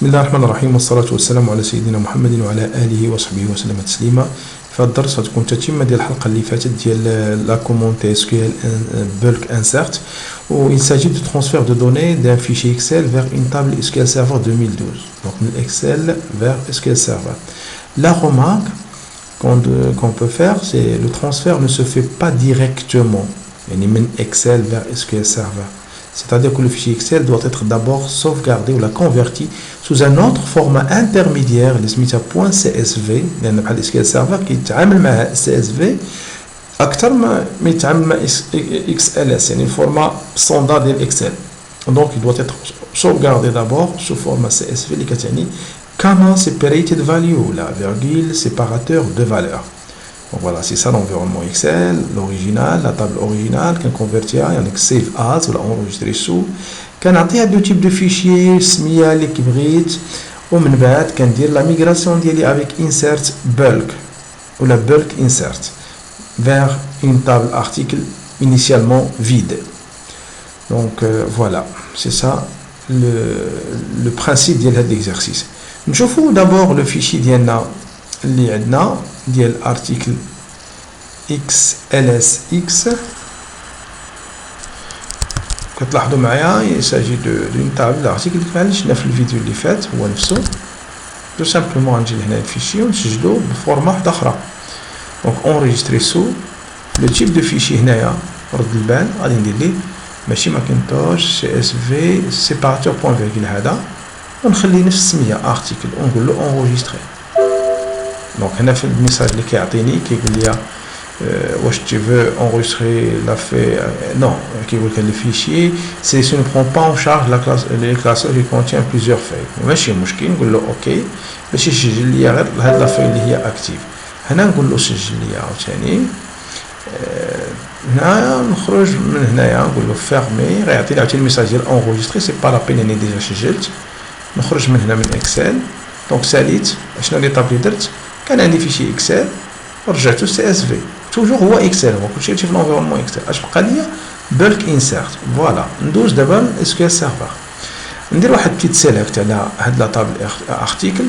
بسم الله الرحمن الرحيم والصلاة والسلام على سيدنا محمد وعلى آله وصحبه وسلم تسليما. في هذا الدرس غتكون تتمة ديال الحلقة اللي فاتت ديال لا كومونتي SQL bulk insert où il s'agit de transfert de données d'un fichier Excel vers une table SQL Server 2012. Donc de Excel vers SQL Server. La remarque qu'on peut faire, c'est le transfert ne se fait pas directement. يعني من Excel vers SQL Server. C'est-à-dire que le fichier Excel doit être d'abord sauvegardé ou la converti sous un autre format intermédiaire, .csv, لأن بحال SQL Server كيتعامل مع CSV أكثر ما يتعامل مع XLS, يعني الفورما ستاندارد ديال Excel. Donc il doit être sauvegardé d'abord sous format CSV اللي كتعني comma separated value, la virgule séparateur de valeurs. Donc voilà, c'est ça l'environnement Excel, l'original, la table originale, qu'on convertit à save as ou enregistrer sous. Qu'on a deux types de fichiers, SMIA, l'équibrite, ou من بعد كندير la migration ديالي avec insert bulk ou la bulk insert vers une table article initialement vide. Donc voilà, c'est ça le principe de cet exercice. نشوفوا d'abord le fichier ديالنا اللي عندنا ديال article xlsx. كتلاحظوا معايا il s'agit d'une table d'article اللي شفنا في الفيديو اللي فات هو نفسه. tout simplement غنجي لهنا الفيشي ونسجلو بفورما واحده اخرى. دونك enregistrer sous le type de fichier هنايا رد البال غادي ندير ليه ماشي ماكنتوش csv سيباراتور بوين فيرغول هذا ونخلي نفس السميه article ونقول له enregistrer. Donc هنا في الميساج اللي كيعطيني كيقول لي واش tu veux enregistrer la fait non كيقول لك le fichier c'est ne prend pas en charge la classe les classes qui contient plusieurs feuilles. ماشي مشكل نقول له اوكي باش يسجل لي غير هاد لا في اللي هي اكتيف. هنا نقول له سجل لي عاوتاني. هنا نخرج من هنايا نقول له فيرمي غيعطيني عاوتاني الميساج ديال enregistrer سي با لا بين اني ديجا سجلت. نخرج من هنا من اكسل. دونك ساليت شنو اللي طاب لي درت كان عندي فيشي اكسل ورجعته سي اس في توجور هو اكسل هو كلشي في الانفيرونمون اكسل. اش بقى ليا bulk insert. فوالا ندوز دابا SQL Server ندير واحد بتيت سيليكت على هاد لا طابل ارتيكل.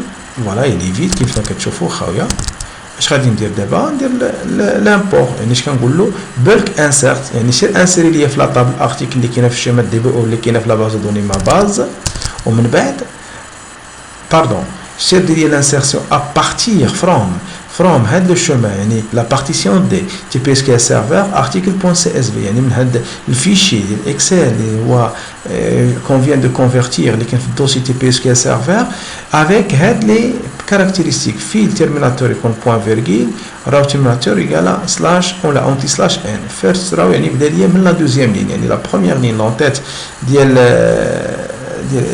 فوالا يلي فيت كيف ما كتشوفوا خاويه. اش غادي ندير دابا ندير لامبور يعني اش كنقول له bulk insert يعني سير انسيري ليا في لا طابل ارتيكل اللي كاينه في الشيما دي بي او اللي كاينه في لا باز دوني ما باز ومن بعد باردون سير دير لانسيرسيون ا بارتير from هاد لو شوما يعني لا بارتيسيون دي تي بي اس كي سيرفر article.csv يعني من هاد الفيشي ديال اكسل اللي هو كونفيان دو كونفرتير اللي كان في الدوسي تي بي اس كي سيرفر افيك هاد لي كاركتيرستيك في التيرميناتور يكون بوين فيرغول راو تيرميناتور يقال سلاش ولا اونتي سلاش ان فيرست راو يعني بدا ليا من لا دوزيام لين يعني لا بروميير لين لونتيت ديال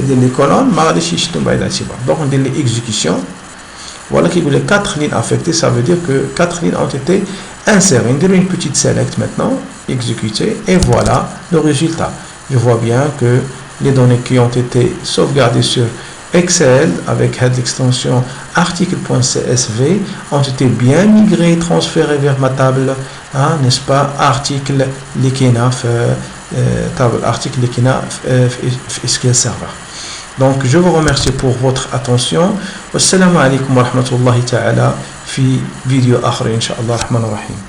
لي كولون ما غاديش يشدو بعيد الاعتبار. دونك ندير لي اكزيكيسيون. Voilà qui voulait 4 lignes affectées, ça veut dire que 4 lignes ont été insérées. On dirait une petite select maintenant, exécutée, et voilà le résultat. Je vois bien que les données qui ont été sauvegardées sur Excel avec l'extension article.csv ont été bien migrées, transférées vers ma table, hein, n'est-ce pas, article likina table article likina SQL Server. Donc je vous remercie pour votre attention. Wassalamu alaikum wa rahmatullahi ta'ala fi vidéo akhra inshallah rahman rahim.